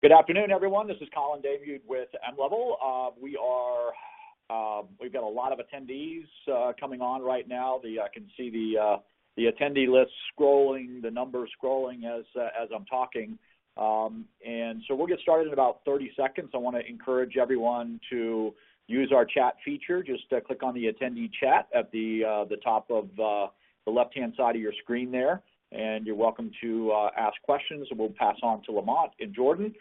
Good afternoon, everyone. This is Colin Daviud with mLevel. We've got a lot of attendees coming on right now. I can see the attendee list scrolling, the numbers scrolling as I'm talking. And so we'll get started in about 30 seconds. I want to encourage everyone to use our chat feature. Just click on the attendee chat at the top of the left-hand side of your screen there, and you're welcome to ask questions. We'll pass on to Lamont and Jordan.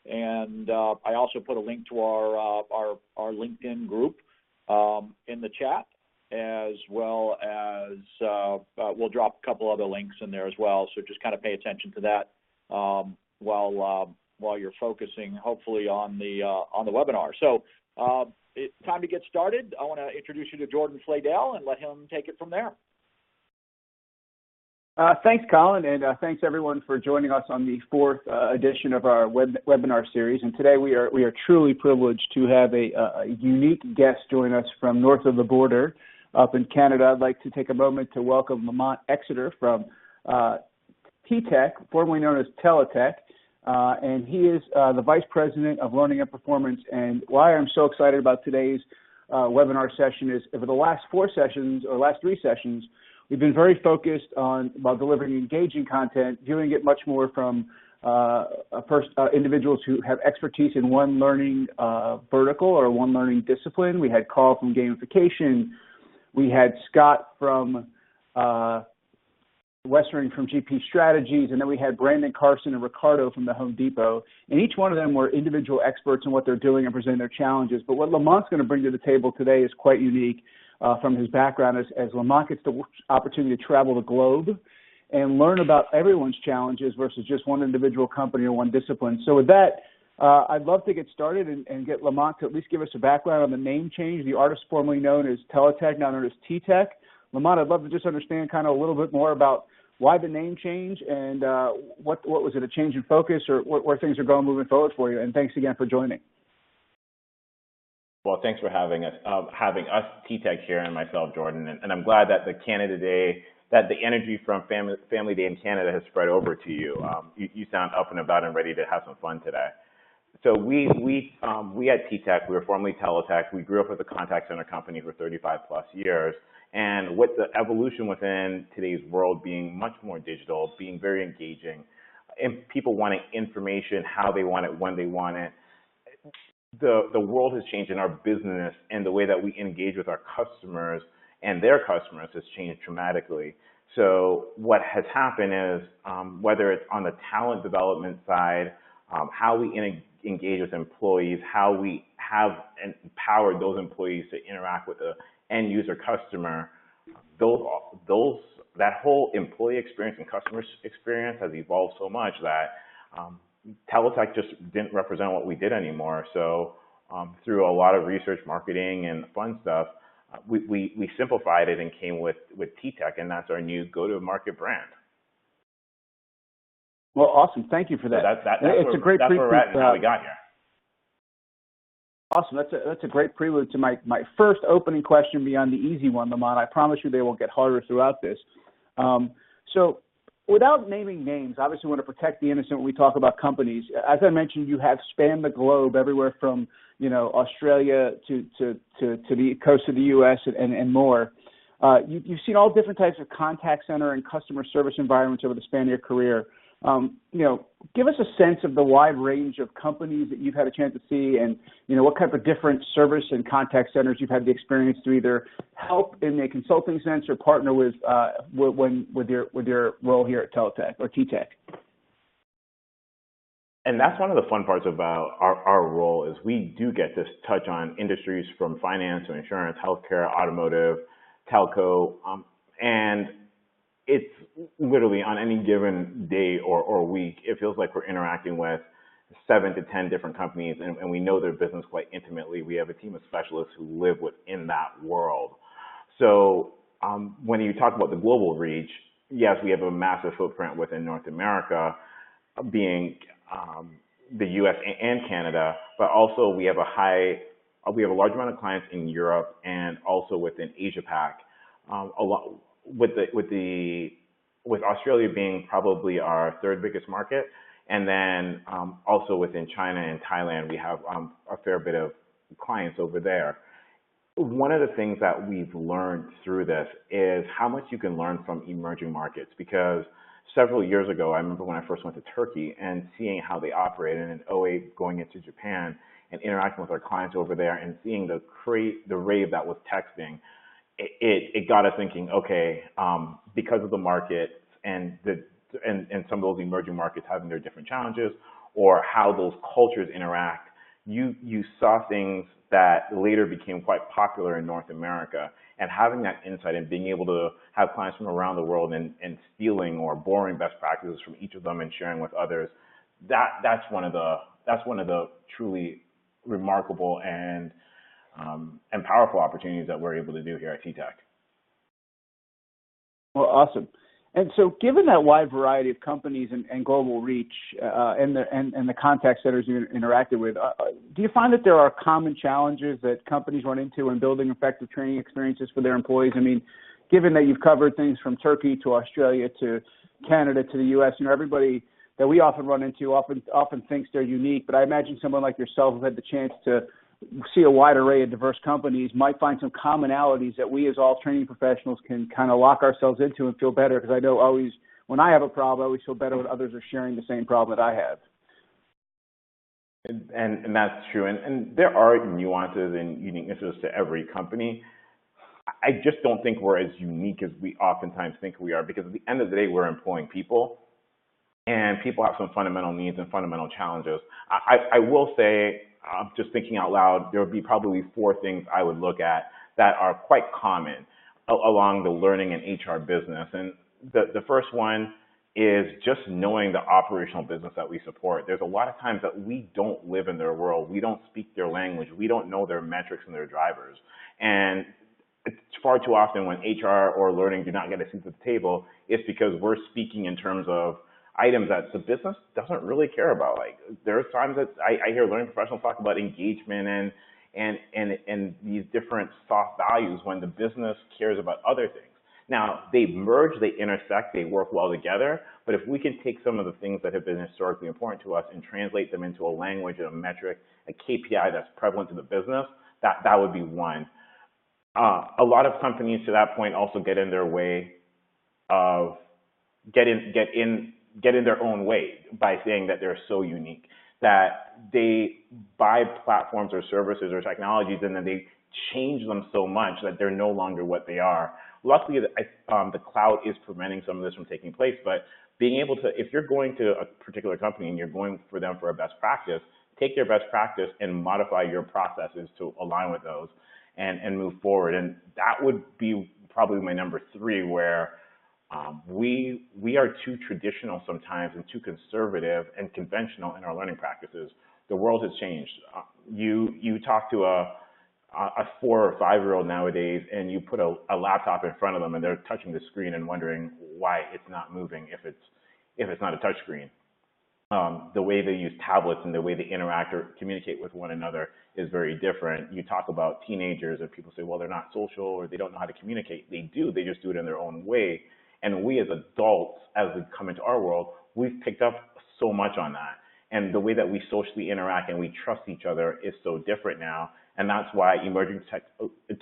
And I also put a link to our LinkedIn group in the chat, as well as we'll drop a couple other links in there as well. So just kind of pay attention to that while you're focusing, hopefully, on the webinar. So it's time to get started. I want to introduce you to Jordan Fladell and let him take it from there. Thanks, Colin, and thanks everyone for joining us on the fourth edition of our webinar series. And today we are truly privileged to have a unique guest join us from north of the border up in Canada. I'd like to take a moment to welcome Lamont Exeter from TTEC, formerly known as TTEC, and he is the Vice President of Learning and Performance. And why I'm so excited about today's webinar session is over the last last three sessions, we've been very focused about delivering engaging content, viewing it much more from individuals who have expertise in one learning vertical or one learning discipline. We had Carl from gamification. We had Scott from Western from GP Strategies, and then we had Brandon Carson and Ricardo from the Home Depot. And each one of them were individual experts in what they're doing and presenting their challenges. But what Lamont's going to bring to the table today is quite unique. From his background, as Lamont gets the opportunity to travel the globe and learn about everyone's challenges versus just one individual company or one discipline. So with that, I'd love to get started and get Lamont to at least give us a background on the name change, the artist formerly known as TTEC, now known as TTEC. Lamont, I'd love to just understand kind of a little bit more about why the name change and what was it, a change in focus, or where things are going moving forward for you. And thanks again for joining. Well, thanks for having us, TTEC here, and myself, Jordan. And I'm glad that the Canada Day, that the energy from Family Day in Canada has spread over to you. You sound up and about and ready to have some fun today. So we at TTEC, we were formerly TTEC. We grew up with a contact center company for 35 plus years. And with the evolution within today's world being much more digital, being very engaging, and people wanting information, how they want it, when they want it, the world has changed in our business, and the way that we engage with our customers and their customers has changed dramatically. So what has happened is, whether it's on the talent development side, how we engage with employees, how we have empowered those employees to interact with the end user customer, that whole employee experience and customer experience has evolved so much that TTEC just didn't represent what we did anymore. So through a lot of research, marketing, and fun stuff, we simplified it and came with TTEC, and that's our new go-to-market brand. Well, awesome. Thank you for that. So that's where we're at and how we got here. Awesome. That's a great prelude to my first opening question beyond the easy one, Lamont. I promise you they will get harder throughout this. So without naming names, obviously we want to protect the innocent when we talk about companies. As I mentioned, you have spanned the globe everywhere from, Australia to the coast of the U.S. and more. You've seen all different types of contact center and customer service environments over the span of your career. Give us a sense of the wide range of companies that you've had a chance to see, and what type of different service and contact centers you've had the experience to either help in a consulting sense or partner with your role here at TTEC or TTEC. And that's one of the fun parts about our role is we do get to touch on industries from finance to insurance, healthcare, automotive, telco, and it's literally on any given day or week, it feels like we're interacting with 7 to 10 different companies, and we know their business quite intimately. We have a team of specialists who live within that world. So when you talk about the global reach, yes, we have a massive footprint within North America, being the U.S. and Canada, but also we have a large amount of clients in Europe and also within Asia Pac. With Australia being probably our third biggest market, And then also within China and Thailand, we have a fair bit of clients over there. One of the things that we've learned through this is how much you can learn from emerging markets, because several years ago, I remember when I first went to Turkey and seeing how they operate, and in '08 going into Japan and interacting with our clients over there and seeing the rave that was texting, it got us thinking, okay, because of the market and some of those emerging markets having their different challenges or how those cultures interact, you saw things that later became quite popular in North America. And having that insight and being able to have clients from around the world and stealing or borrowing best practices from each of them and sharing with others, that's one of the truly remarkable and powerful opportunities that we're able to do here at TTEC. Well, awesome. And so given that wide variety of companies and global reach and the contact centers you interacted with, do you find that there are common challenges that companies run into when building effective training experiences for their employees? I mean, given that you've covered things from Turkey to Australia to Canada to the U.S., everybody that we often run into often thinks they're unique, but I imagine someone like yourself who had the chance to see a wide array of diverse companies might find some commonalities that we as all training professionals can kind of lock ourselves into and feel better, because I know always when I have a problem, I always feel better when others are sharing the same problem that I have. And that's true. And there are nuances and uniquenesses to every company. I just don't think we're as unique as we oftentimes think we are, because at the end of the day, we're employing people, and people have some fundamental needs and fundamental challenges. I will say, just thinking out loud, there would be probably 4 things I would look at that are quite common along the learning and HR business. And the first one is just knowing the operational business that we support. There's a lot of times that we don't live in their world. We don't speak their language. We don't know their metrics and their drivers. And it's far too often when HR or learning do not get a seat at the table, it's because we're speaking in terms of items that the business doesn't really care about. Like, there's times that I hear learning professionals talk about engagement and these different soft values when the business cares about other things. Now, they merge, they intersect, they work well together, but if we can take some of the things that have been historically important to us and translate them into a language, a metric, a KPI that's prevalent to the business, that would be one. A lot of companies to that point also get in their way of get in their own way by saying that they're so unique, that they buy platforms or services or technologies and then they change them so much that they're no longer what they are. Luckily, the cloud is preventing some of this from taking place, but being able to, if you're going to a particular company and you're going for them for a best practice, take their best practice and modify your processes to align with those and move forward. And that would be probably my number 3, where we are too traditional sometimes and too conservative and conventional in our learning practices. The world has changed. You talk to a 4 or 5-year-old nowadays, and you put a laptop in front of them, and they're touching the screen and wondering why it's not moving if it's not a touch screen. The way they use tablets and the way they interact or communicate with one another is very different. You talk about teenagers, and people say, well, they're not social or they don't know how to communicate. They do. They just do it in their own way. And we as adults, as we come into our world, we've picked up so much on that. And the way that we socially interact and we trust each other is so different now. And that's why emerging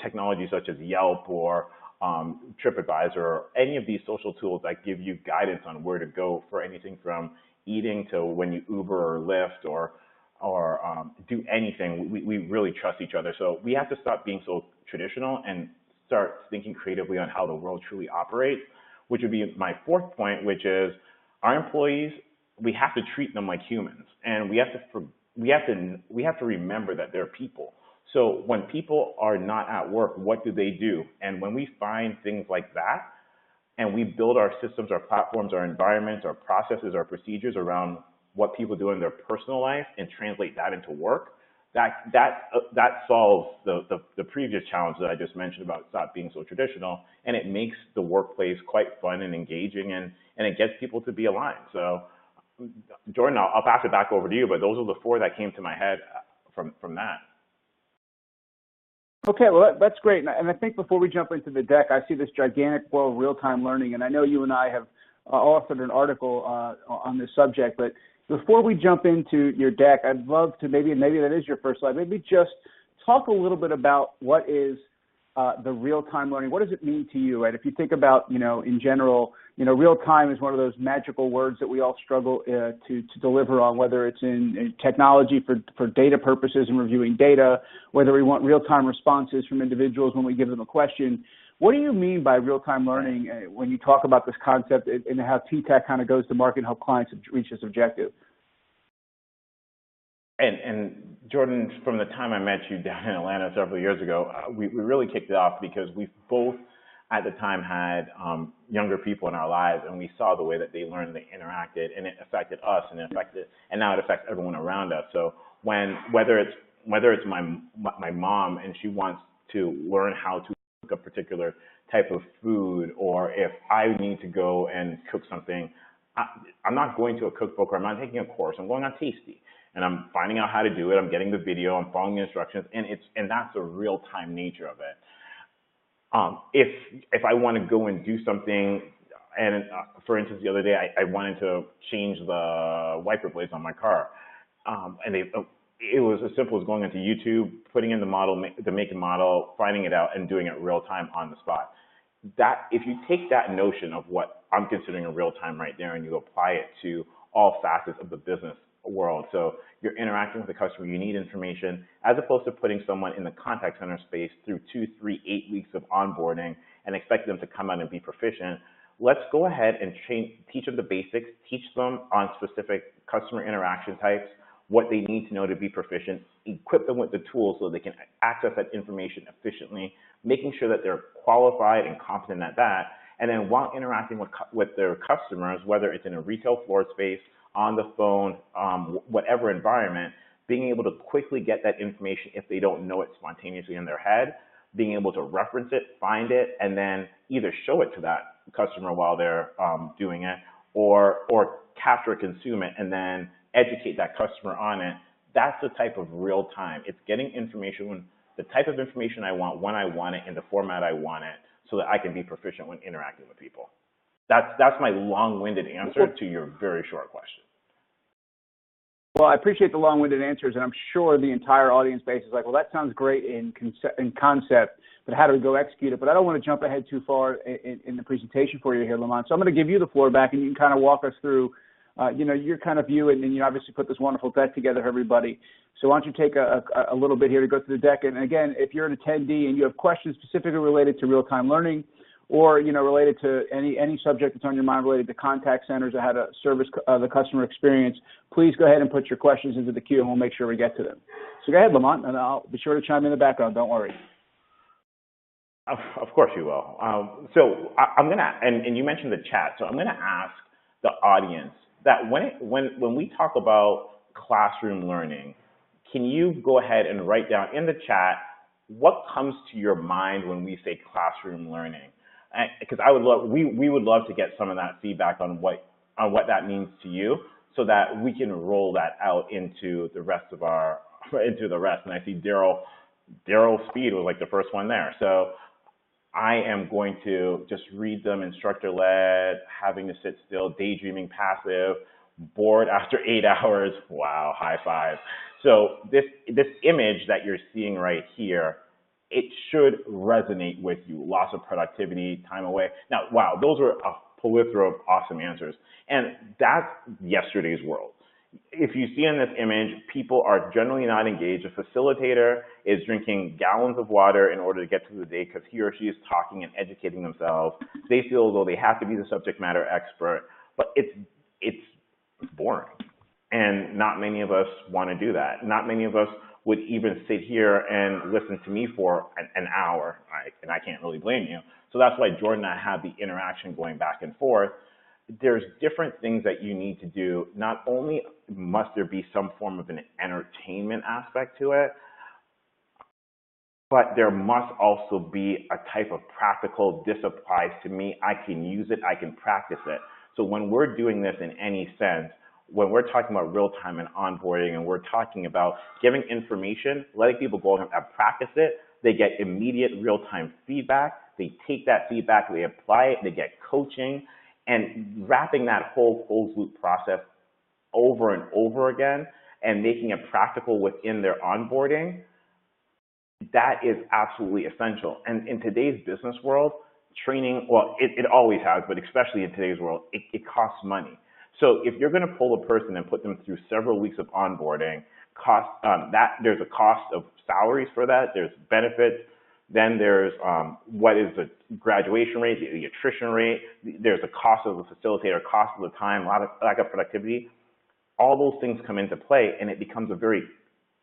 technologies such as Yelp or TripAdvisor or any of these social tools that give you guidance on where to go for anything from eating to when you Uber or Lyft or do anything, we really trust each other. So we have to stop being so traditional and start thinking creatively on how the world truly operates, which would be my 4th point, which is our employees, we have to treat them like humans, and we have to remember that they're people. So when people are not at work, what do? And when we find things like that, and we build our systems, our platforms, our environments, our processes, our procedures around what people do in their personal life and translate that into work, that solves the previous challenge that I just mentioned about stop being so traditional, and it makes the workplace quite fun and engaging, and it gets people to be aligned. So, Jordan, I'll pass it back over to you, but those are the 4 that came to my head from that. Okay, well, that's great. And I think before we jump into the deck, I see this gigantic world of real-time learning, and I know you and I have authored an article on this subject, but Before we jump into your deck, I'd love to maybe that is your first slide. Maybe just talk a little bit about what is the real-time learning. What does it mean to you? Right? If you think about, in general, real-time is one of those magical words that we all struggle to deliver on, whether it's in technology for data purposes and reviewing data, whether we want real-time responses from individuals when we give them a question. What do you mean by real-time learning when you talk about this concept and how TTEC kind of goes to market and help clients reach this objective? And Jordan, from the time I met you down in Atlanta several years ago, we really kicked it off because we both at the time had younger people in our lives, and we saw the way that they learned, they interacted, and it affected us, and now it affects everyone around us. So whether it's my mom and she wants to learn how to cook a particular type of food, or if I need to go and cook something, I'm not going to a cookbook, or I'm not taking a course. I'm going on Tasty, and I'm finding out how to do it. I'm getting the video. I'm following the instructions, and that's the real-time nature of it. If I want to go and do something, and for instance, the other day I wanted to change the wiper blades on my car, and it was as simple as going into YouTube, putting in the model, the make and model, finding it out, and doing it real time on the spot. That if you take that notion of what I'm considering a real time right there, and you apply it to all facets of the business world. So you're interacting with the customer, you need information, as opposed to putting someone in the contact center space through 2, 3, 8 weeks of onboarding and expect them to come out and be proficient. Let's go ahead and teach them the basics, teach them on specific customer interaction types, what they need to know to be proficient, equip them with the tools so they can access that information efficiently, making sure that they're qualified and competent at that. And then while interacting with their customers, whether it's in a retail floor space, on the phone, whatever environment, being able to quickly get that information if they don't know it spontaneously in their head, being able to reference it, find it, and then either show it to that customer while they're doing it, or capture, consume it, and then educate that customer on it. That's the type of real time. It's getting information, the type of information I want, when I want it, in the format I want it, so that I can be proficient when interacting with people. That's my long-winded answer to your very short question. Well, I appreciate the long-winded answers, and I'm sure the entire audience base is like, well, that sounds great in concept, but how do we go execute it? But I don't want to jump ahead too far in the presentation for you here, Lamont. So I'm going to give you the floor back, and you can kind of walk us through, your kind of view, and you obviously put this wonderful deck together for everybody. So why don't you take a little bit here to go through the deck? And again, if you're an attendee and you have questions specifically related to real-time learning, or related to any subject that's on your mind related to contact centers or how to service the customer experience, please go ahead and put your questions into the queue, and we'll make sure we get to them. So go ahead, Lamont, and I'll be sure to chime in the background. Don't worry. Of course you will. So I'm gonna, and you mentioned the chat, so I'm gonna ask the audience that when we talk about classroom learning, can you go ahead and write down in the chat what comes to your mind when we say classroom learning? Because we would love to get some of that feedback on what that means to you, so that we can roll that out into the rest. And I see Daryl Speed was like the first one there. So I am going to just read them: instructor-led, having to sit still, daydreaming, passive, bored after 8 hours. Wow, high five. So this image that you're seeing right here, it should resonate with you. Loss of productivity, time away. Now, wow, those were a plethora of awesome answers. And that's yesterday's world. If you see in this image, people are generally not engaged. A facilitator is drinking gallons of water in order to get through the day because he or she is talking and educating themselves. They feel as though they have to be the subject matter expert, but it's boring. And not many of us want to do that. Not many of us would even sit here and listen to me for an hour, and I can't really blame you. So that's why Jordan and I have the interaction going back and forth. There's different things that you need to do. Not only must there be some form of an entertainment aspect to it, but there must also be a type of practical, this applies to me, I can use it, I can practice it. So when we're doing this in any sense, when we're talking about real-time and onboarding, and we're talking about giving information, letting people go and practice it, they get immediate real-time feedback. They take that feedback, they apply it, they get coaching, and wrapping that whole closed-loop process over and over again and making it practical within their onboarding, that is absolutely essential. And in today's business world, training, well, it always has, but especially in today's world, it costs money. So if you're going to pull a person and put them through several weeks of onboarding, there's a cost of salaries for that, there's benefits, then there's what is the graduation rate, the attrition rate, there's the cost of the facilitator, cost of the time, lack of productivity. All those things come into play, and it becomes a very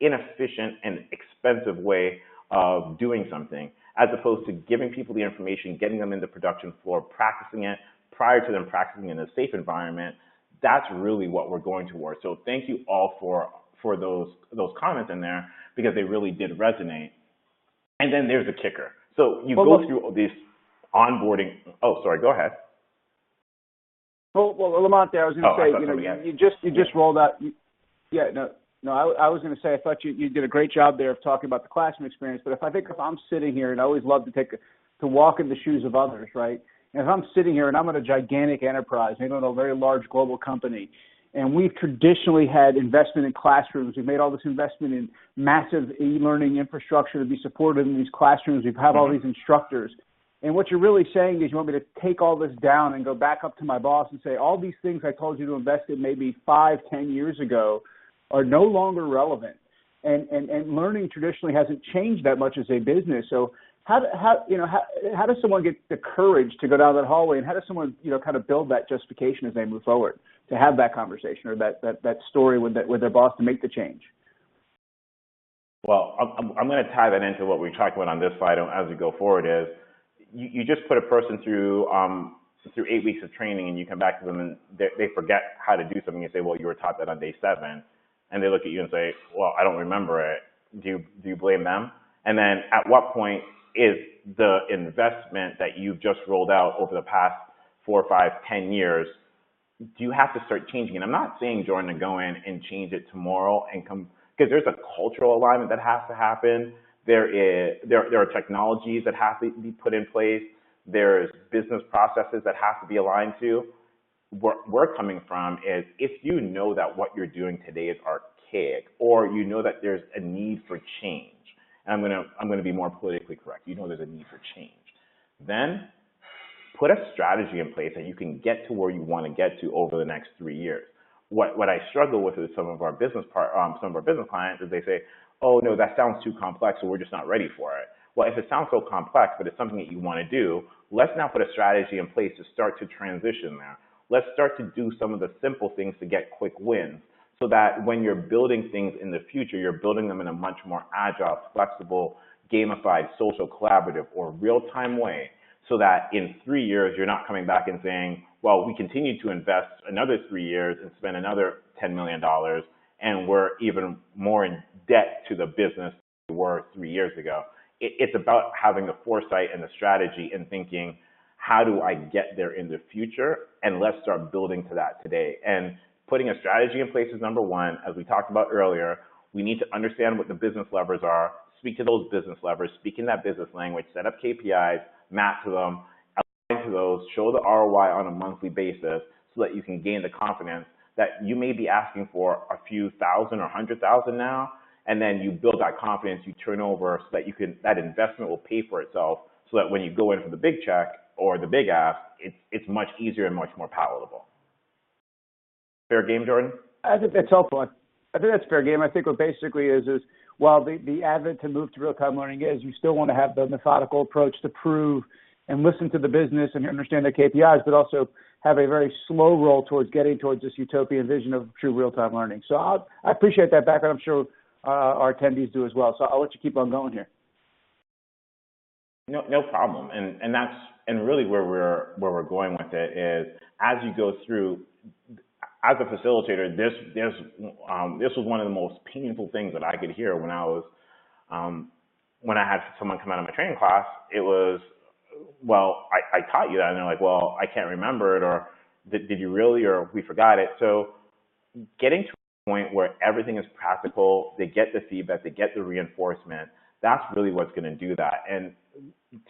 inefficient and expensive way of doing something, as opposed to giving people the information, getting them in the production floor, practicing it prior to them practicing in a safe environment. That's really what we're going towards. So thank you all for those comments in there, because they really did resonate. And then there's the kicker. So you go through this onboarding. Oh, sorry, go ahead. Well, Lamont, there, I was going to say, you just rolled out. I was going to say, I thought you did a great job there of talking about the classroom experience. But if I'm sitting here, and I always love to walk in the shoes of others, right? And if I'm sitting here and I'm at a gigantic enterprise, maybe in a very large global company, and we've traditionally had investment in classrooms. We've made all this investment in massive e-learning infrastructure to be supported in these classrooms. We've had all these instructors. And what you're really saying is you want me to take all this down and go back up to my boss and say, all these things I told you to invest in maybe 5-10 years ago are no longer relevant. And learning traditionally hasn't changed that much as a business. So how does someone get the courage to go down that hallway, and how does someone kind of build that justification as they move forward to have that conversation or that story with their boss to make the change? Well, I'm going to tie that into what we talked about on this slide as we go forward. Is you just put a person through 8 weeks of training, and you come back to them and they forget how to do something. You say, well, you were taught that on day 7, and they look at you and say, well, I don't remember it. Do you blame them? And then at what point is the investment that you've just rolled out over the past 4, 5, 10 years, do you have to start changing? And I'm not saying, Jordan, to go in and change it tomorrow and come, because there's a cultural alignment that has to happen. There are technologies that have to be put in place. There's business processes that have to be aligned to. Where we're coming from is, if you know that what you're doing today is archaic, or you know that there's a need for change, and I'm gonna be more politically correct, you know there's a need for change, then put a strategy in place that you can get to where you want to get to over the next 3 years. What I struggle with some of our business clients is they say, oh no, that sounds too complex, so we're just not ready for it. Well, if it sounds so complex, but it's something that you want to do, let's now put a strategy in place to start to transition there. Let's start to do some of the simple things to get quick wins, so that when you're building things in the future, you're building them in a much more agile, flexible, gamified, social, collaborative, or real-time way, so that in 3 years, you're not coming back and saying, well, we continue to invest another 3 years and spend another $10 million, and we're even more in debt to the business than we were 3 years ago. It's about having the foresight and the strategy and thinking, how do I get there in the future? And let's start building to that today. And putting a strategy in place is number one. As we talked about earlier, we need to understand what the business levers are, speak to those business levers, speak in that business language, set up KPIs, map to them, align to those, show the ROI on a monthly basis so that you can gain the confidence that you may be asking for a few thousand or 100,000 now, and then you build that confidence, you turn over so that that investment will pay for itself, so that when you go in for the big check or the big ask, it's much easier and much more palatable. Fair game, Jordan? I think that's helpful. I think that's fair game. I think what basically is while the advent to move to real-time learning is, you still want to have the methodical approach to prove and listen to the business and understand their KPIs, but also have a very slow roll towards getting towards this utopian vision of true real-time learning. So I appreciate that background. I'm sure our attendees do as well. So I'll let you keep on going here. No problem. And really where we're going with it is, as you go through, as a facilitator, this was one of the most painful things that I could hear when I had someone come out of my training class. It was, well, I taught you that, and they're like, well, I can't remember it, or did you really, or we forgot it. So getting to a point where everything is practical, they get the feedback, they get the reinforcement, that's really what's going to do that. And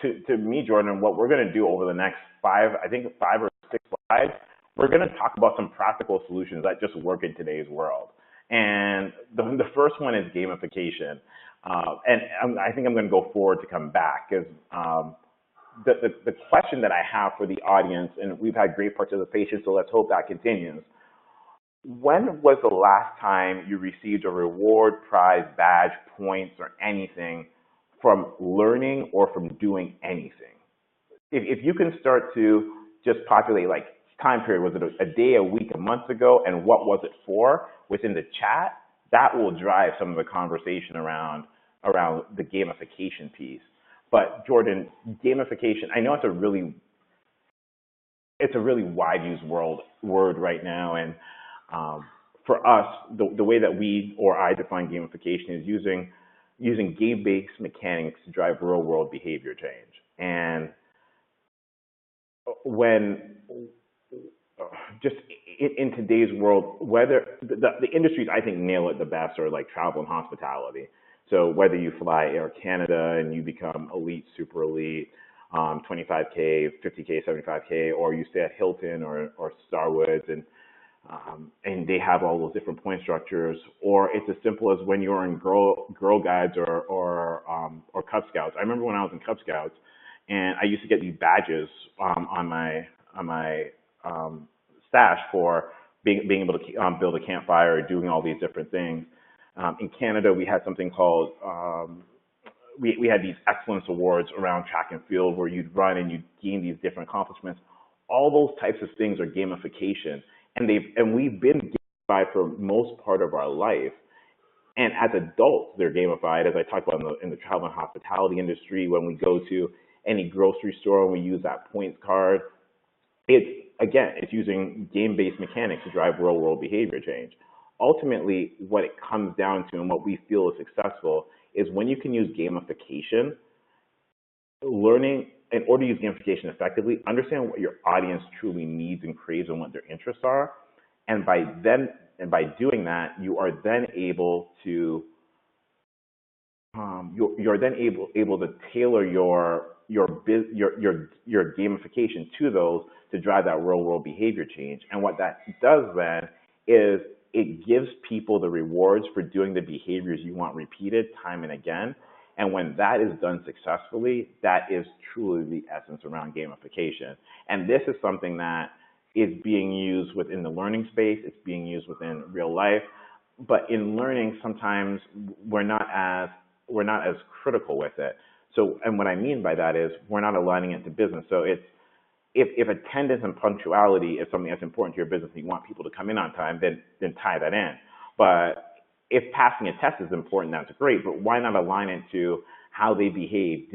to me, Jordan, what we're going to do over the next 5 or 6 slides, we're going to talk about some practical solutions that just work in today's world. And the first one is gamification. And I think I'm going to go forward to come back, because the question that I have for the audience, and we've had great participation, so let's hope that continues. When was the last time you received a reward, prize, badge, points, or anything from learning or from doing anything? If you can start to just populate, like, time period, was it a day, a week, a month ago, and what was it for within the chat, that will drive some of the conversation around the gamification piece. But Jordan, gamification, I know it's a really wide used word right now, and for us, the way that we or I define gamification is using game-based mechanics to drive real-world behavior change. And when just in today's world, whether the industries I think nail it the best are like travel and hospitality. So whether you fly Air Canada and you become elite, super elite, 25K, 50K, 75K, or you stay at Hilton or Starwoods and they have all those different point structures, or it's as simple as when you're in Girl Guides or Cub Scouts. I remember when I was in Cub Scouts, and I used to get these badges on my stash for being able to build a campfire, doing all these different things. In Canada, we had something called we had these excellence awards around track and field where you'd run and you'd gain these different accomplishments. All those types of things are gamification, and we've been gamified for most part of our life. And as adults, they're gamified, as I talked about in the travel and hospitality industry. When we go to any grocery store and we use that points card, it's using game-based mechanics to drive real-world behavior change. Ultimately, what it comes down to and what we feel is successful is when you can use gamification, learning, in order to use gamification effectively, understand what your audience truly needs and craves and what their interests are. And by doing that, you are then able to you're then able to tailor your gamification to those to drive that real world behavior change. And what that does then is it gives people the rewards for doing the behaviors you want repeated time and again. And when that is done successfully, that is truly the essence around gamification. And this is something that is being used within the learning space. It's being used within real life. But in learning, sometimes we're not as critical with it. So, and what I mean by that is we're not aligning it to business. So if attendance and punctuality is something that's important to your business and you want people to come in on time, then tie that in. But if passing a test is important, that's great, but why not align it to how they behave?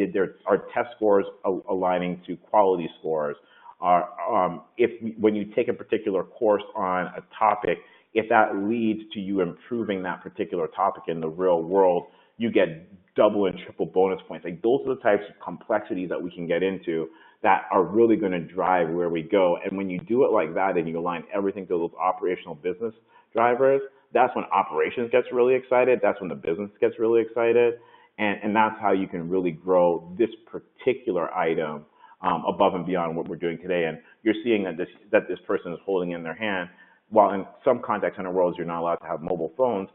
Are test scores aligning to quality scores? When you take a particular course on a topic, if that leads to you improving that particular topic in the real world, you get double and triple bonus points. Like, those are the types of complexities that we can get into that are really going to drive where we go. And when you do it like that and you align everything to those operational business drivers, that's when operations gets really excited. That's when the business gets really excited. And that's how you can really grow this particular item above and beyond what we're doing today. And you're seeing that this person is holding in their hand. While in some contexts in our world, you're not allowed to have mobile phones,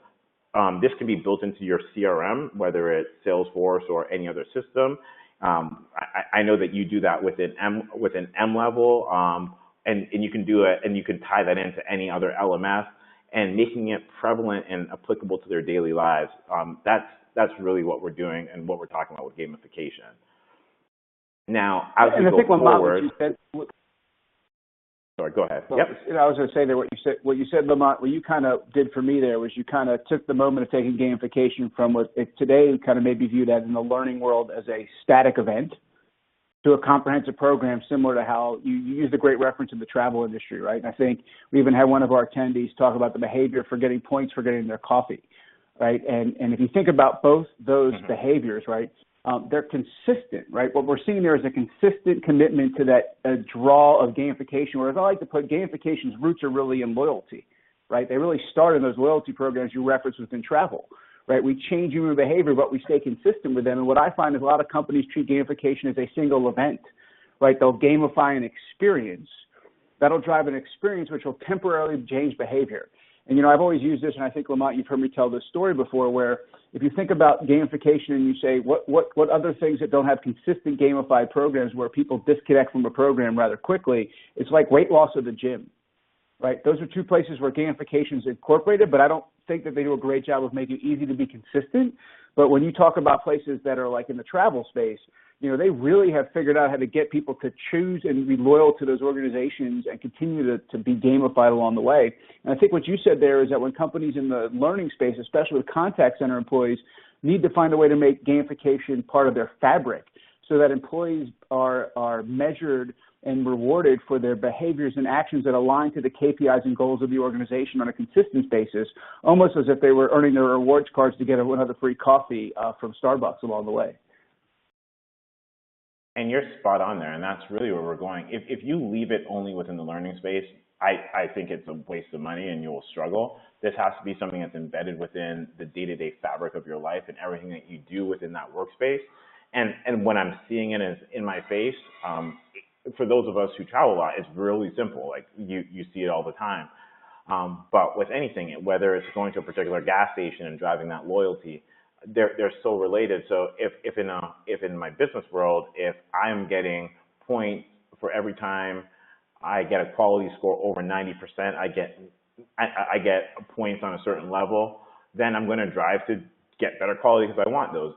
this can be built into your CRM, whether it's Salesforce or any other system. I know that you do that within mLevel, and you can do it, and you can tie that into any other LMS, and making it prevalent and applicable to their daily lives. That's really what we're doing and what we're talking about with gamification. Now, as we go forward. Sorry, go ahead. Well, yep. I was going to say that what you said, Lamont, what you kind of did for me there was you kind of took the moment of taking gamification from what today kind of may be viewed as in the learning world as a static event to a comprehensive program, similar to how you used a great reference in the travel industry, right? And I think we even had one of our attendees talk about the behavior for getting points for getting their coffee, right? And if you think about both those behaviors, right, they're consistent, right? What we're seeing there is a consistent commitment to that draw of gamification, whereas I like to put gamification's roots are really in loyalty, right? They really start in those loyalty programs you referenced within travel, right? We change human behavior, but we stay consistent with them. And what I find is a lot of companies treat gamification as a single event, right? They'll gamify an experience, that'll drive an experience which will temporarily change behavior. And, you know, I've always used this, and I think, Lamont, you've heard me tell this story before, where if you think about gamification and you say, what other things that don't have consistent gamified programs where people disconnect from a program rather quickly, it's like weight loss or the gym, right? Those are two places where gamification is incorporated, but I don't think that they do a great job of making it easy to be consistent. But when you talk about places that are like in the travel space, you know, they really have figured out how to get people to choose and be loyal to those organizations and continue to be gamified along the way. And I think what you said there is that when companies in the learning space, especially with contact center employees, need to find a way to make gamification part of their fabric so that employees are measured and rewarded for their behaviors and actions that align to the KPIs and goals of the organization on a consistent basis, almost as if they were earning their rewards cards to get another free coffee from Starbucks along the way. And you're spot on there, and that's really where we're going. If you leave it only within the learning space, I think it's a waste of money and you will struggle. This has to be something that's embedded within the day-to-day fabric of your life and everything that you do within that workspace. And when I'm seeing it as in my face, for those of us who travel a lot, it's really simple. Like you see it all the time. But with anything, whether it's going to a particular gas station and driving that loyalty, they're so related. So if in my business world, if I'm getting points for every time I get a quality score over 90%, I get points on a certain level, then I'm going to drive to get better quality because I want those.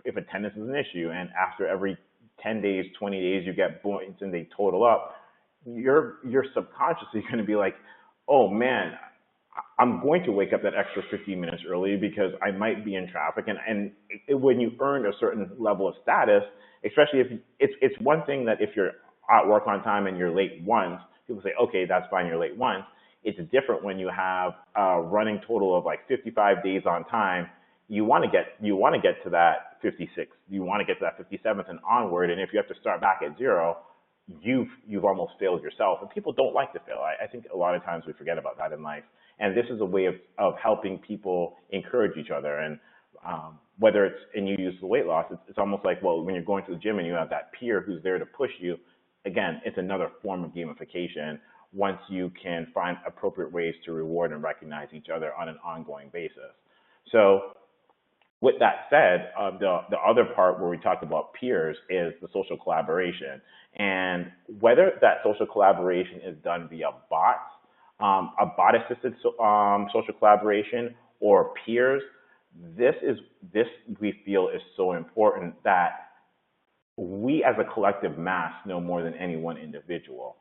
If attendance is an issue and after every 10 days, 20 days, you get points and they total up, you're subconsciously going to be like, oh man, I'm going to wake up that extra 15 minutes early because I might be in traffic. And when you earn a certain level of status, especially if it's one thing that if you're at work on time and you're late once, people say, okay, that's fine, you're late once. It's different when you have a running total of like 55 days on time. You want to get to that 56. You want to get to that 57th and onward. And if you have to start back at zero, you've almost failed yourself. And people don't like to fail. I think a lot of times we forget about that in life. And this is a way of helping people encourage each other. And whether it's, and you use the weight loss, it's almost like, well, when you're going to the gym and you have that peer who's there to push you, again, it's another form of gamification once you can find appropriate ways to reward and recognize each other on an ongoing basis. So with that said, the other part where we talk about peers is the social collaboration. And whether that social collaboration is done via bots, a bot-assisted social collaboration, or peers, this we feel is so important that we as a collective mass know more than any one individual.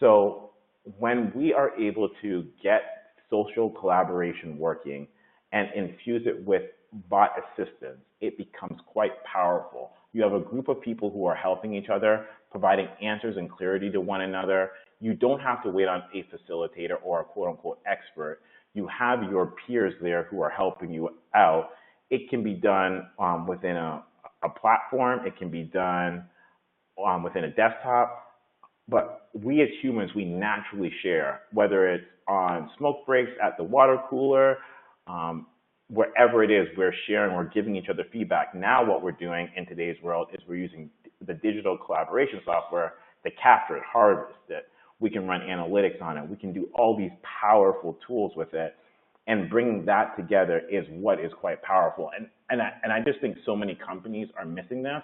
So when we are able to get social collaboration working and infuse it with bot assistance, it becomes quite powerful. You have a group of people who are helping each other, providing answers and clarity to one another. You don't have to wait on a facilitator or a quote-unquote expert. You have your peers there who are helping you out. It can be done within a platform. It can be done within a desktop. But we as humans, we naturally share, whether it's on smoke breaks, at the water cooler, wherever it is, we're sharing, we're giving each other feedback. Now what we're doing in today's world is we're using the digital collaboration software to capture it, harvest it. We can run analytics on it. We can do all these powerful tools with it. And bringing that together is what is quite powerful. And I just think so many companies are missing this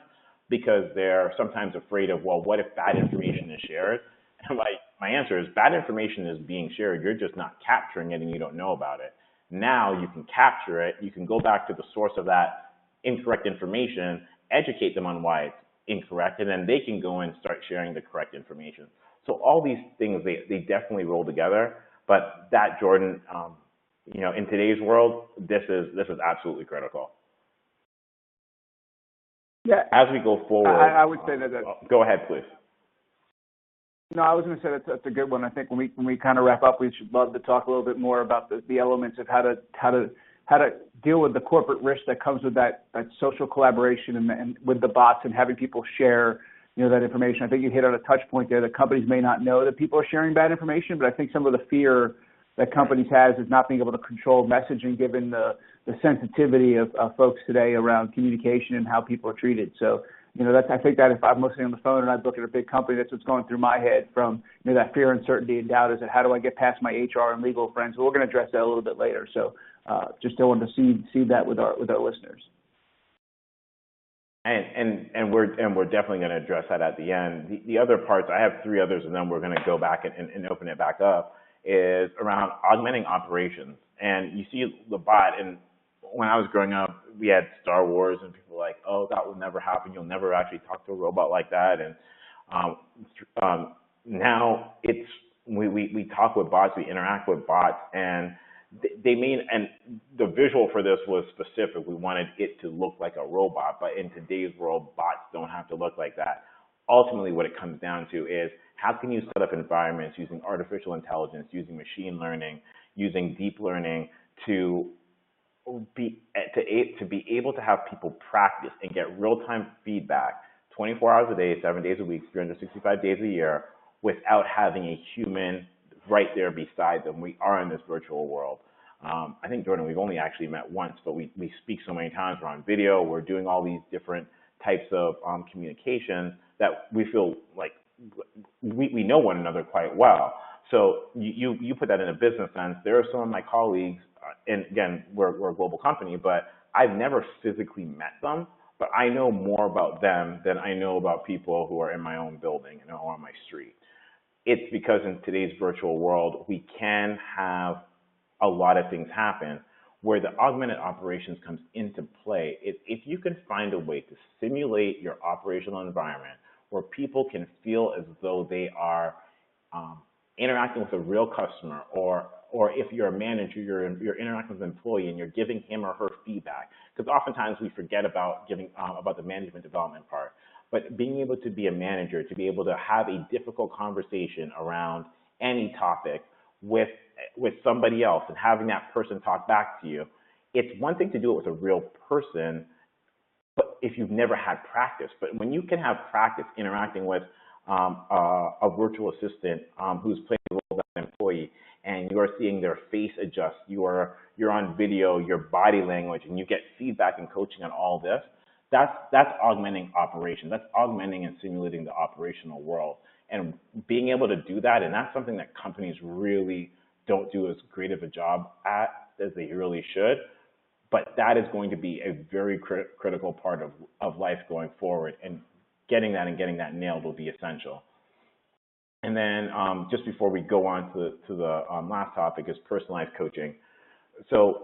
because they're sometimes afraid of, well, what if bad information is shared? And my answer is bad information is being shared. You're just not capturing it and you don't know about it. Now you can capture it. You can go back to the source of that incorrect information, educate them on why it's incorrect, and then they can go and start sharing the correct information. So all these things, they definitely roll together. But that, Jordan, in today's world, this is absolutely critical. Yeah. As we go forward, I would say that. Go ahead, please. No, I was going to say that's a good one. I think when we kind of wrap up, we should love to talk a little bit more about the elements of how to deal with the corporate risk that comes with that social collaboration and with the bots and having people share that information. I think you hit on a touch point there that companies may not know that people are sharing bad information, but I think some of the fear that companies has is not being able to control messaging given the sensitivity of folks today around communication and how people are treated. So I think that if I'm listening on the phone and I look at a big company, that's what's going through my head from, that fear, uncertainty, and doubt is that how do I get past my HR and legal friends? But we're going to address that a little bit later. So just don't want to see that with our listeners. And we're definitely going to address that at the end. The other parts, I have 3 others, and then we're going to go back and open it back up, is around augmenting operations. And you see the bot, and when I was growing up, we had Star Wars, and people were like, oh, that will never happen. You'll never actually talk to a robot like that. And now we talk with bots, we interact with bots, and and the visual for this was specific. We wanted it to look like a robot, but in today's world, bots don't have to look like that. Ultimately, what it comes down to is how can you set up environments using artificial intelligence, using machine learning, using deep learning to be able to have people practice and get real-time feedback 24 hours a day, 7 days a week, 365 days a year, without having a human right there beside them. We are in this virtual world. I think, Jordan, we've only actually met once, but we speak so many times. We're on video. We're doing all these different types of communication that we feel like we know one another quite well. So you put that in a business sense. There are some of my colleagues, and again, we're a global company, but I've never physically met them, but I know more about them than I know about people who are in my own building and or on my street. It's because in today's virtual world, we can have a lot of things happen where the augmented operations comes into play. If you can find a way to simulate your operational environment where people can feel as though they are interacting with a real customer, or if you're a manager, you're interacting with an employee and you're giving him or her feedback, because oftentimes we forget about giving about the management development part. But being able to be a manager, to be able to have a difficult conversation around any topic with somebody else and having that person talk back to you, it's one thing to do it with a real person, but if you've never had practice. But when you can have practice interacting with a virtual assistant who's playing the role of an employee, and you're seeing their face adjust, you're on video, your body language, and you get feedback and coaching on all this, that's augmenting operations. That's augmenting and simulating the operational world. And being able to do that, and that's something that companies really don't do as great of a job at as they really should. But that is going to be a very critical part of life going forward. And getting that nailed will be essential. And then just before we go on to the last topic is personalized coaching. So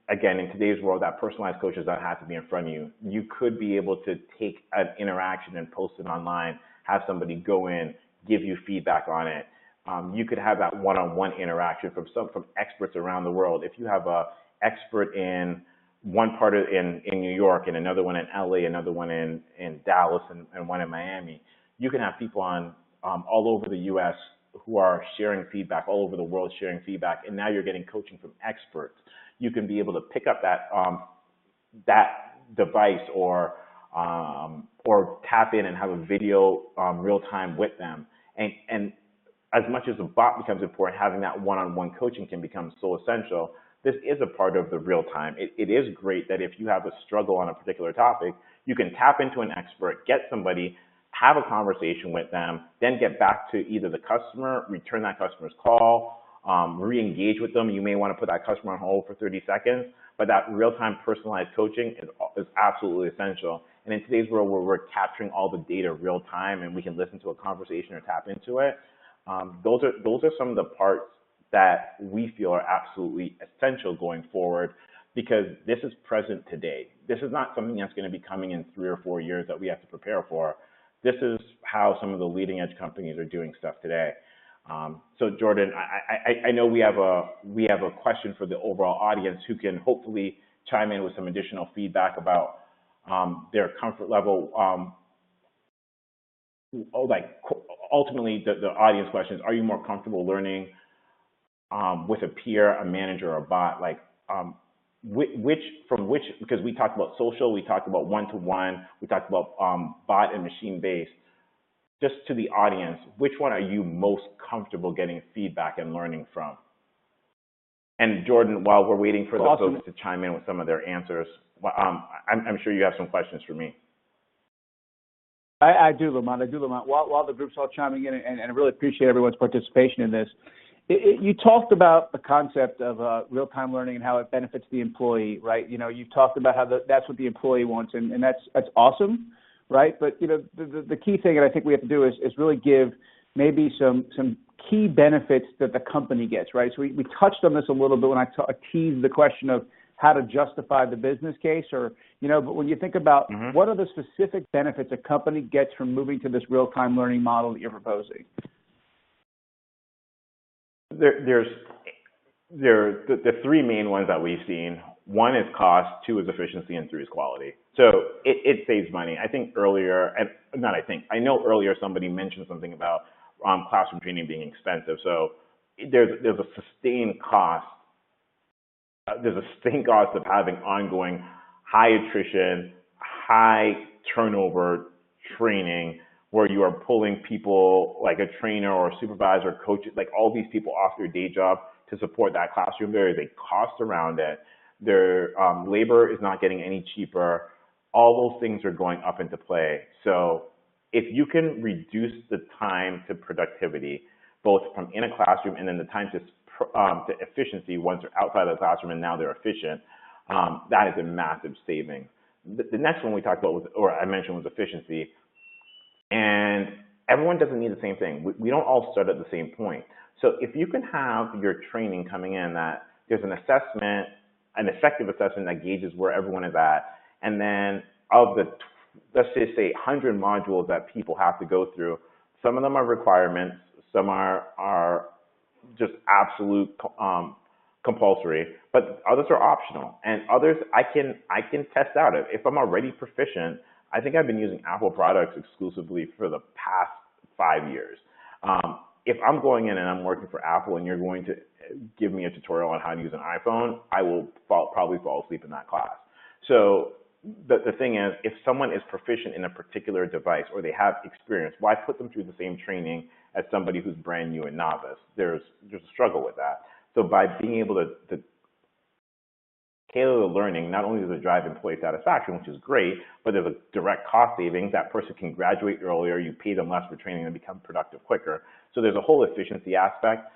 again, in today's world, that personalized coach does not have to be in front of you. You could be able to take an interaction and post it online, have somebody go in, give you feedback on it. You could have that one-on-one interaction from experts around the world. If you have a expert in one part in New York and another one in LA, another one in Dallas, and one in Miami, you can have people on all over the US who are sharing feedback, all over the world sharing feedback, and now you're getting coaching from experts. You can be able to pick up that device or tap in and have a video real time with them. And as much as the bot becomes important, having that one-on-one coaching can become so essential. This is a part of the real time. It is great that if you have a struggle on a particular topic, you can tap into an expert, get somebody, have a conversation with them, then get back to either the customer, return that customer's call, re-engage with them. You may want to put that customer on hold for 30 seconds, but that real-time personalized coaching is absolutely essential. And in today's world where we're capturing all the data real time and we can listen to a conversation or tap into it, those are some of the parts that we feel are absolutely essential going forward, because this is present today. This is not something that's going to be coming in 3 or 4 years that we have to prepare for. This is how some of the leading edge companies are doing stuff today. So Jordan, I know we have a question for the overall audience who can hopefully chime in with some additional feedback about their comfort level. Ultimately, the audience question is: are you more comfortable learning with a peer, a manager, or a bot? Because we talked about social, we talked about one-to-one, we talked about bot and machine-based. Just to the audience, which one are you most comfortable getting feedback and learning from? And Jordan, while we're waiting for the folks to chime in with some of their answers, I'm sure you have some questions for me. I do, Lamont. While the group's all chiming in, and I really appreciate everyone's participation in this. You talked about the concept of real-time learning and how it benefits the employee, right? You know, you talked about how that's what the employee wants, and that's awesome, right? But you know, the key thing that I think we have to do is really give maybe some key benefits that the company gets, right? So we touched on this a little bit when I teased the question of how to justify the business case, or you know, but when you think about what are the specific benefits a company gets from moving to this real-time learning model that you're proposing? There's the three main ones that we've seen. One is cost, two is efficiency, and three is quality. So it saves money. I know earlier somebody mentioned something about classroom training being expensive. So there's a sustained cost. There's a sustained cost of having ongoing high attrition, high turnover training, where you are pulling people like a trainer or a supervisor, coaches, like all these people off their day job to support that classroom. There is a cost around it. Their labor is not getting any cheaper. All those things are going up into play. So if you can reduce the time to productivity, both from in a classroom and then the time to efficiency once they're outside of the classroom and now they're efficient, that is a massive saving. The next one we talked about I mentioned was efficiency. And everyone doesn't need the same thing. We don't all start at the same point. So if you can have your training coming in that there's an assessment, an effective assessment that gauges where everyone is at, and then of the, let's just say 100 modules that people have to go through, some of them are requirements, some are just absolute compulsory, but others are optional, and others I can test out. If I'm already proficient, I think I've been using Apple products exclusively for the past 5 years. If I'm going in and I'm working for Apple and you're going to give me a tutorial on how to use an iPhone, I will probably fall asleep in that class. So the thing is, if someone is proficient in a particular device or they have experience, why put them through the same training as somebody who's brand new and novice? There's a struggle with that. So by being able to tailor the learning, not only does it drive employee satisfaction, which is great, but there's a direct cost savings. That person can graduate earlier, you pay them less for training and become productive quicker. So there's a whole efficiency aspect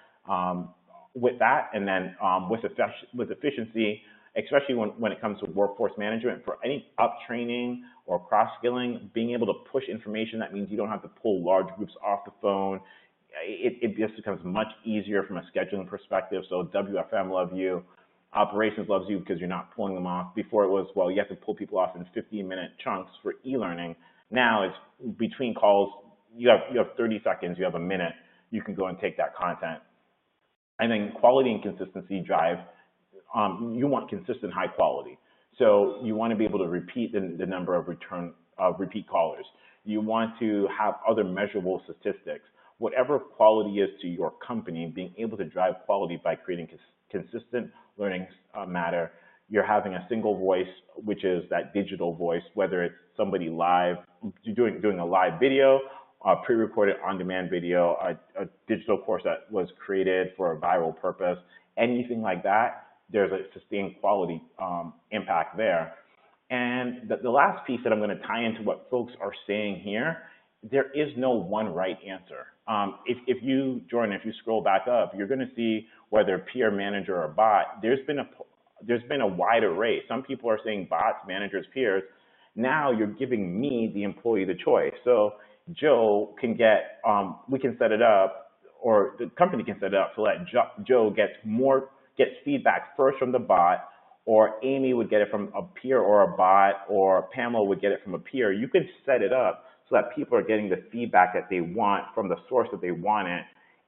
with that. And then with efficiency, especially when it comes to workforce management, for any up training or cross-skilling, being able to push information, that means you don't have to pull large groups off the phone. It just becomes much easier from a scheduling perspective. So WFM love you. Operations loves you because you're not pulling them off. Before it was, well, you have to pull people off in 15-minute chunks for e-learning. Now it's between calls, you have 30 seconds, you have a minute, you can go and take that content. And then quality and consistency drive, you want consistent high quality. So you want to be able to repeat the number of repeat callers. You want to have other measurable statistics. Whatever quality is to your company, being able to drive quality by creating consistent learning matter. You're having a single voice, which is that digital voice, whether it's somebody live, doing a live video, a pre-recorded on-demand video, a digital course that was created for a viral purpose, anything like that, there's a sustained quality impact there. And the last piece that I'm going to tie into what folks are saying here, there is no one right answer. If you scroll back up, you're going to see whether peer, manager, or bot, there's been a wide array. Some people are saying bots, managers, peers. Now you're giving me, the employee, the choice. So Joe can get, we can set it up, or the company can set it up so that Joe gets feedback first from the bot, or Amy would get it from a peer or a bot, or Pamela would get it from a peer. You can set it up so that people are getting the feedback that they want from the source that they want it,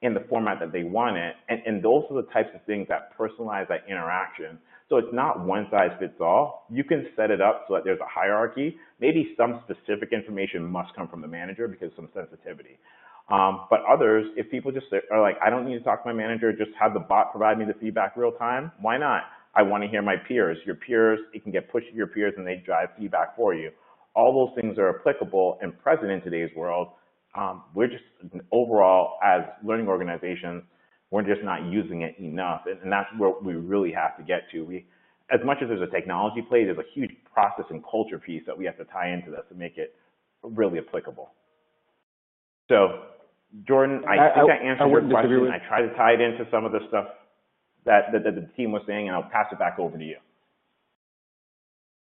in the format that they want it. And those are the types of things that personalize that interaction. So it's not one size fits all. You can set it up so that there's a hierarchy. Maybe some specific information must come from the manager because of some sensitivity. But others, if people just are like, I don't need to talk to my manager, just have the bot provide me the feedback real time, why not? I want to hear my peers. Your peers, it can get pushed to your peers and they drive feedback for you. All those things are applicable and present in today's world. We're just overall, as learning organizations, we're just not using it enough. And that's where we really have to get to. As much as there's a technology play, there's a huge process and culture piece that we have to tie into this to make it really applicable. So, Jordan, I think I answered your question. I tried to tie it into some of the stuff that the team was saying, and I'll pass it back over to you.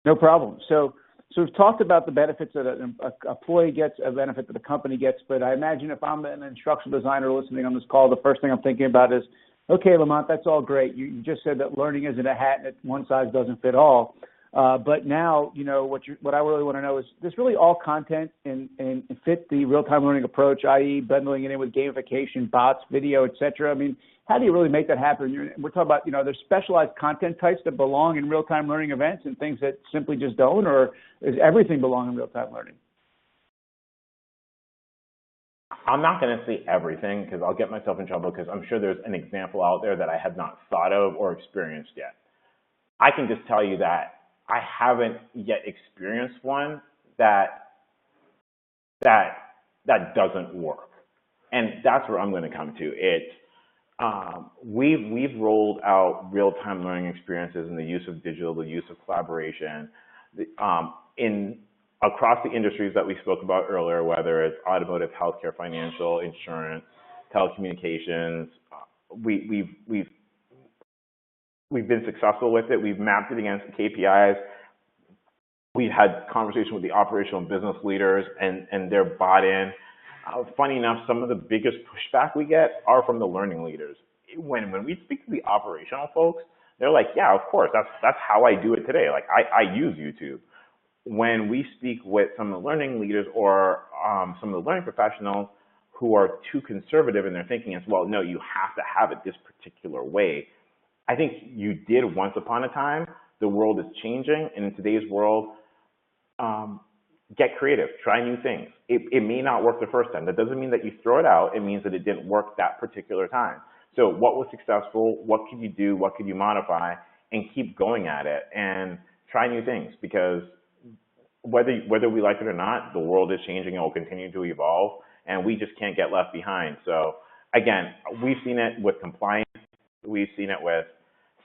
No problem. So we've talked about the benefits that an employee gets, a benefit that the company gets, but I imagine if I'm an instructional designer listening on this call, the first thing I'm thinking about is, okay, Lamont, that's all great. You just said that learning isn't a hat and one size doesn't fit all. But now, what I really want to know is, does really all content and fit the real-time learning approach, i.e. bundling it in with gamification, bots, video, et cetera? I mean, how do you really make that happen? We're talking about, there's specialized content types that belong in real-time learning events and things that simply just don't, or does everything belong in real-time learning? I'm not going to say everything because I'll get myself in trouble, because I'm sure there's an example out there that I have not thought of or experienced yet. I can just tell you that I haven't yet experienced one that doesn't work. And that's where I'm going to come to. We've rolled out real-time learning experiences and the use of digital, the use of collaboration, across the industries that we spoke about earlier, whether it's automotive, healthcare, financial, insurance, telecommunications. We've been successful with it. We've mapped it against the KPIs. We've had conversations with the operational and business leaders, and they're bought in. Funny enough, some of the biggest pushback we get are from the learning leaders. When we speak to the operational folks, they're like, yeah, of course, that's how I do it today. Like, I use YouTube. When we speak with some of the learning leaders or some of the learning professionals who are too conservative in their thinking as well, no, you have to have it this particular way. I think you did once upon a time. The world is changing, and in today's world, get creative, try new things. It may not work the first time. That doesn't mean that you throw it out. It means that it didn't work that particular time. So what was successful? What could you do? What could you modify? And keep going at it and try new things, because whether we like it or not, the world is changing and will continue to evolve, and we just can't get left behind. So again, we've seen it with compliance. We've seen it with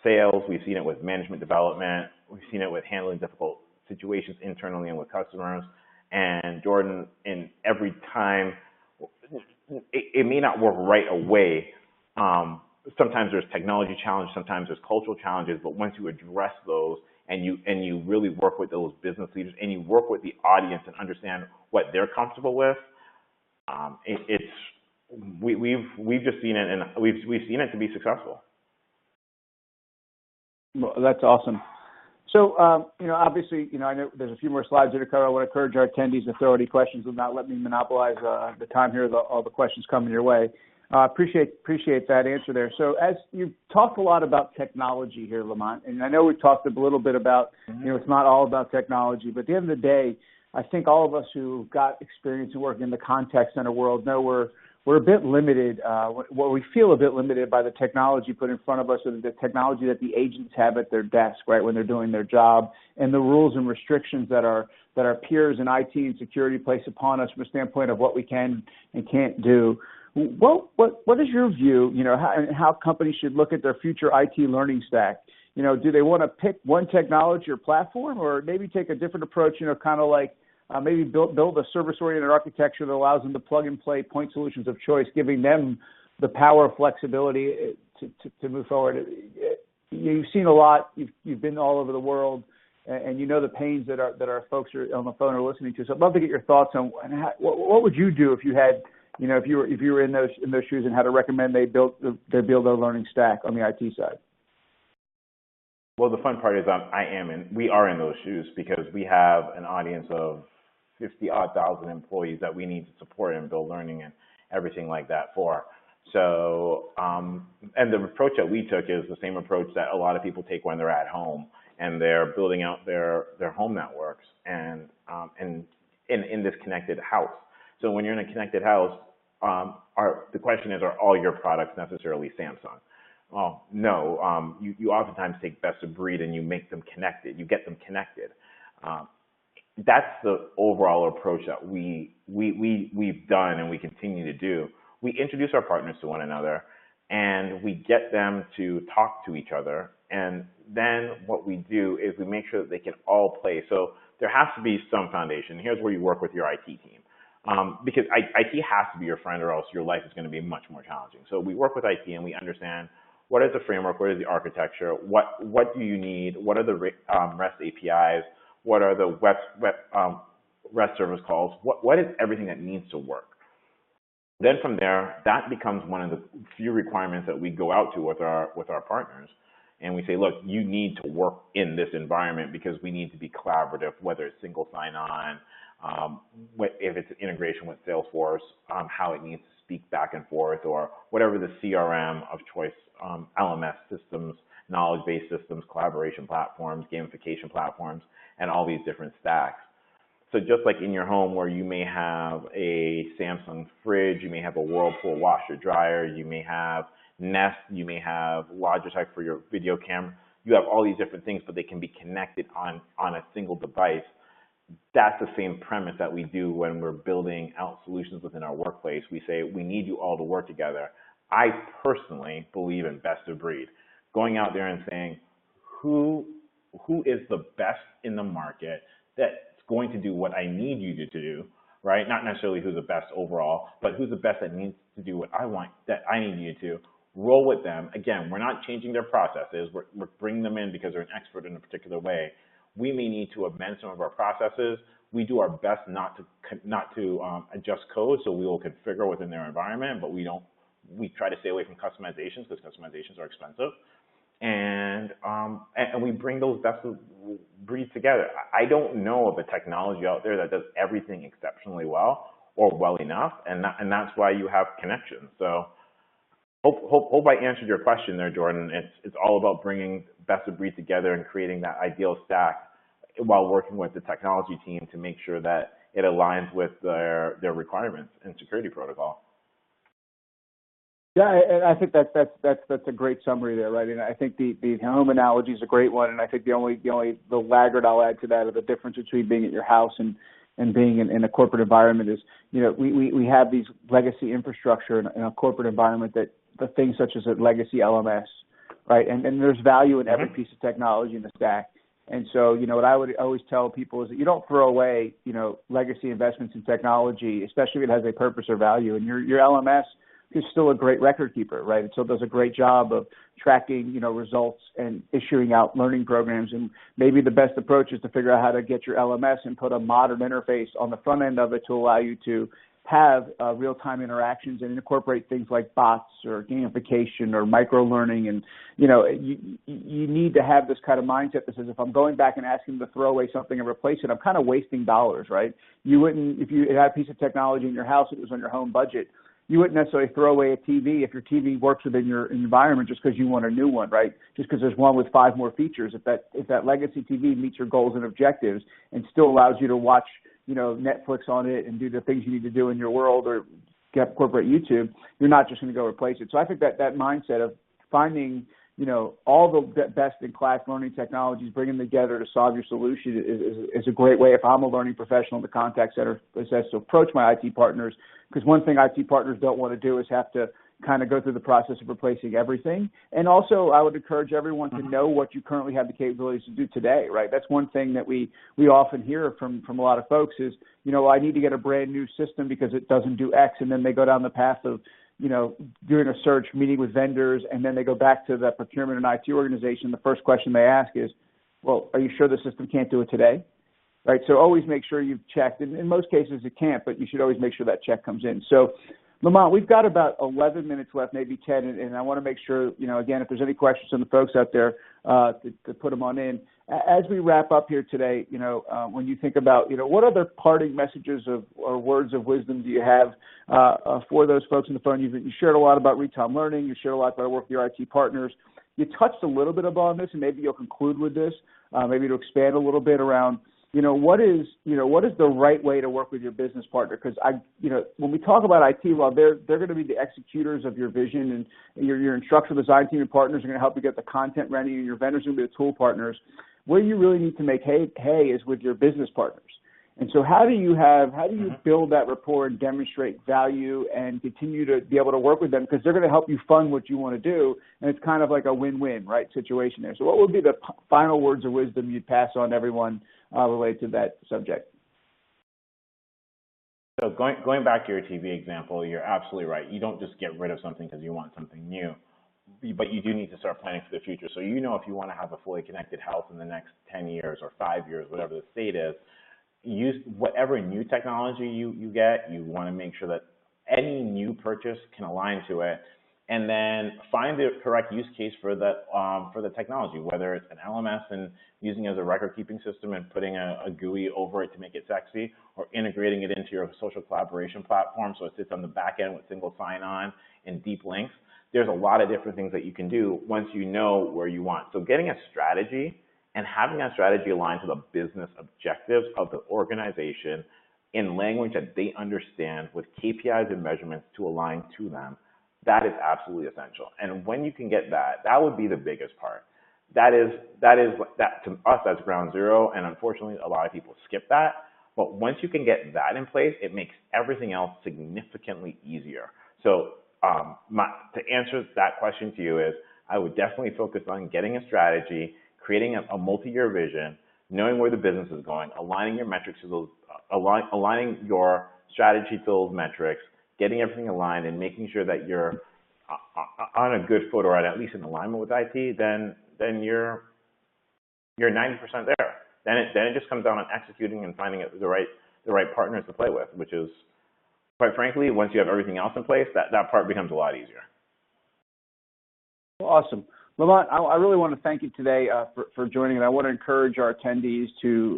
sales. We've seen it with management development. We've seen it with handling difficult situations internally and with customers. And Jordan, in every time, it may not work right away. Sometimes there's technology challenges, sometimes there's cultural challenges, but once you address those and you really work with those business leaders and you work with the audience and understand what they're comfortable with, we've just seen it, and we've seen it to be successful. Well, that's awesome. So, obviously, I know there's a few more slides to cover. I want to encourage our attendees to throw any questions and not let me monopolize the time here, all the questions coming your way. Appreciate that answer there. So as you've talked a lot about technology here, Lamont, and I know we've talked a little bit about, it's not all about technology, but at the end of the day, I think all of us who've got experience in working in the contact center world know we're a bit limited, we feel a bit limited by the technology put in front of us, or the technology that the agents have at their desk, right, when they're doing their job, and the rules and restrictions that our peers in IT and security place upon us from a standpoint of what we can and can't do. What is your view, how companies should look at their future IT learning stack? Do they want to pick one technology or platform, or maybe take a different approach, kind of like maybe build a service-oriented architecture that allows them to plug and play point solutions of choice, giving them the power of flexibility to move forward? You've seen a lot. You've been all over the world, and you know the pains that our folks are on the phone are listening to. So I'd love to get your thoughts on what would you do if you had, if you were in those shoes, and how to recommend they build their learning stack on the IT side. Well, the fun part is we are in those shoes, because we have an audience of 50-odd thousand employees that we need to support and build learning and everything like that for. So, and the approach that we took is the same approach that a lot of people take when they're at home and they're building out their home networks and in this connected house. So when you're in a connected house, the question is, are all your products necessarily Samsung? Well, no. You oftentimes take best of breed and you make them connected. You get them connected. That's the overall approach that we've done and we continue to do. We introduce our partners to one another, and we get them to talk to each other. And then what we do is we make sure that they can all play. So there has to be some foundation. Here's where you work with your IT team. Because IT has to be your friend, or else your life is going to be much more challenging. So we work with IT and we understand what is the framework, what is the architecture, what do you need, what are the REST APIs, what are the REST service calls, what is everything that needs to work. Then from there, that becomes one of the few requirements that we go out to with our partners. And we say, look, you need to work in this environment because we need to be collaborative, whether it's single sign-on, if it's an integration with Salesforce, how it needs to speak back and forth, or whatever the CRM of choice, LMS systems, knowledge-based systems, collaboration platforms, gamification platforms, and all these different stacks. So just like in your home where you may have a Samsung fridge, you may have a Whirlpool washer dryer, you may have Nest, you may have Logitech for your video camera, you have all these different things, but they can be connected on a single device. That's the same premise that we do when we're building out solutions within our workplace. We say we need you all to work together. I personally believe in best of breed. Going out there and saying, who is the best in the market that's going to do what I need you to do, right? Not necessarily who's the best overall, but who's the best that needs to do what I want, that I need you to. Roll with them. Again, we're not changing their processes. We're bringing them in because they're an expert in a particular way. We may need to amend some of our processes. We do our best not to adjust code, so we will configure within their environment, but we try to stay away from customizations because customizations are expensive. And we bring those best of breeds together. I don't know of a technology out there that does everything exceptionally well or well enough, and that's why you have connections. So hope I answered your question there, Jordan. It's all about bringing best of breed together and creating that ideal stack while working with the technology team to make sure that it aligns with their requirements and security protocol. Yeah, and I think that's a great summary there, right? And I think the home analogy is a great one. And I think the laggard I'll add to that, or the difference between being at your house and being in a corporate environment is, we have these legacy infrastructure in a corporate environment, that the things such as a legacy LMS, right? And there's value in every piece of technology in the stack. And so, what I would always tell people is that you don't throw away, legacy investments in technology, especially if it has a purpose or value. And your LMS is still a great record keeper, right? It still does a great job of tracking, results and issuing out learning programs. And maybe the best approach is to figure out how to get your LMS and put a modern interface on the front end of it to allow you to have real-time interactions and incorporate things like bots or gamification or micro-learning. And, you need to have this kind of mindset that says, if I'm going back and asking them to throw away something and replace it, I'm kind of wasting dollars, right? You wouldn't, if you had a piece of technology in your house that was on your home budget, you wouldn't necessarily throw away a TV if your TV works within your environment just because you want a new one, right? Just because there's one with 5 more features. If that legacy TV meets your goals and objectives and still allows you to watch, Netflix on it and do the things you need to do in your world, or get corporate YouTube, you're not just going to go replace it. So I think that mindset of finding, all the best-in-class learning technologies, bringing them together to solve your solution is a great way, if I'm a learning professional in the contact center, to approach my IT partners. Because one thing IT partners don't want to do is have to kind of go through the process of replacing everything. And also, I would encourage everyone to know what you currently have the capabilities to do today, right? That's one thing that we often hear from a lot of folks is, I need to get a brand new system because it doesn't do X, and then they go down the path of, doing a search, meeting with vendors, and then they go back to the procurement and IT organization. The first question they ask is, well, are you sure the system can't do it today? Right? So always make sure you've checked. And in most cases it can't, but you should always make sure that check comes in. So, Lamont, we've got about 11 minutes left, maybe 10, and I want to make sure, again, if there's any questions from the folks out there, to put them on in. As we wrap up here today, when you think about, what other parting messages or words of wisdom do you have for those folks on the phone? You shared a lot about real-time learning. You shared a lot about work with your IT partners. You touched a little bit upon this, and maybe you'll conclude with this, maybe to expand a little bit around, what is the right way to work with your business partner? Because when we talk about IT, well, they're going to be the executors of your vision, and your instructional design team and partners are going to help you get the content ready, and your vendors are going to be the tool partners. Where you really need to make hay is with your business partners. And so how do you build that rapport and demonstrate value and continue to be able to work with them, because they're going to help you fund what you want to do, and it's kind of like a win-win, right, situation there. So what would be the final words of wisdom you'd pass on to everyone related to that subject. So going back to your TV example, you're absolutely right. You don't just get rid of something because you want something new, but you do need to start planning for the future. So if you want to have a fully connected house in the next 10 years or 5 years, whatever the state is, use whatever new technology you get. You want to make sure that any new purchase can align to it, and then find the correct use case for the technology, whether it's an LMS and using it as a record-keeping system and putting a GUI over it to make it sexy, or integrating it into your social collaboration platform so it sits on the back end with single sign-on and deep links. There's a lot of different things that you can do once you know where you want. So getting a strategy and having that strategy aligned to the business objectives of the organization in language that they understand with KPIs and measurements to align to them, that is absolutely essential. And when you can get that, that would be the biggest part. That to us, that's ground zero. And unfortunately, a lot of people skip that. But once you can get that in place, it makes everything else significantly easier. So to answer that question to you is, I would definitely focus on getting a strategy, creating a multi-year vision, knowing where the business is going, aligning your metrics to those, aligning your strategy to those metrics, getting everything aligned, and making sure that you're on a good foot or at least in alignment with IT. Then you're 90% there. Then it just comes down on executing and finding the right partners to play with, which is, quite frankly, once you have everything else in place, that part becomes a lot easier. Awesome. Lamont, I really want to thank you today for joining, and I want to encourage our attendees who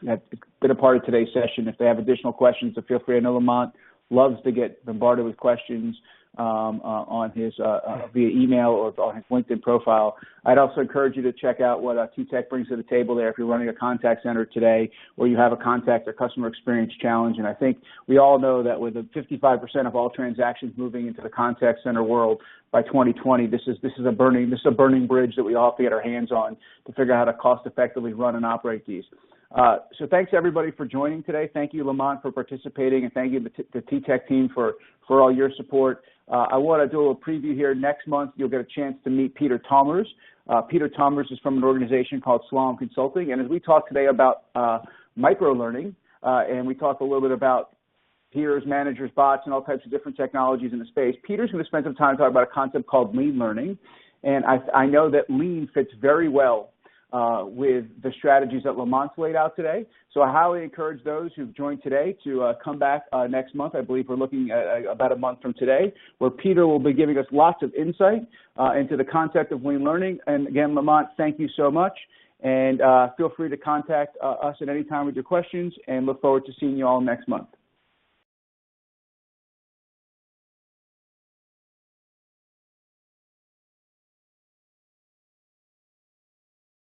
have been a part of today's session. If they have additional questions, so feel free. I know Lamont loves to get bombarded with questions on his via email or on his LinkedIn profile. I'd also encourage you to check out what TTEC brings to the table there if you're running a contact center today or you have a contact or customer experience challenge. And I think we all know that with 55% of all transactions moving into the contact center world by 2020, this is a burning bridge that we all have to get our hands on to figure out how to cost effectively run and operate these. So thanks everybody for joining today. Thank you, Lamont, for participating, and thank you to the TTEC team for all your support. I want to do a little preview here. Next month, you'll get a chance to meet Peter Talmers. Peter Talmers is from an organization called Slalom Consulting, and as we talk today about micro-learning, and we talk a little bit about peers, managers, bots, and all types of different technologies in the space, Peter's going to spend some time talking about a concept called lean learning, and I know that lean fits very well with the strategies that Lamont's laid out today. So I highly encourage those who've joined today to come back next month. I believe we're looking at about a month from today, where Peter will be giving us lots of insight into the concept of lean learning. And again, Lamont, thank you so much. And feel free to contact us at any time with your questions, and look forward to seeing you all next month.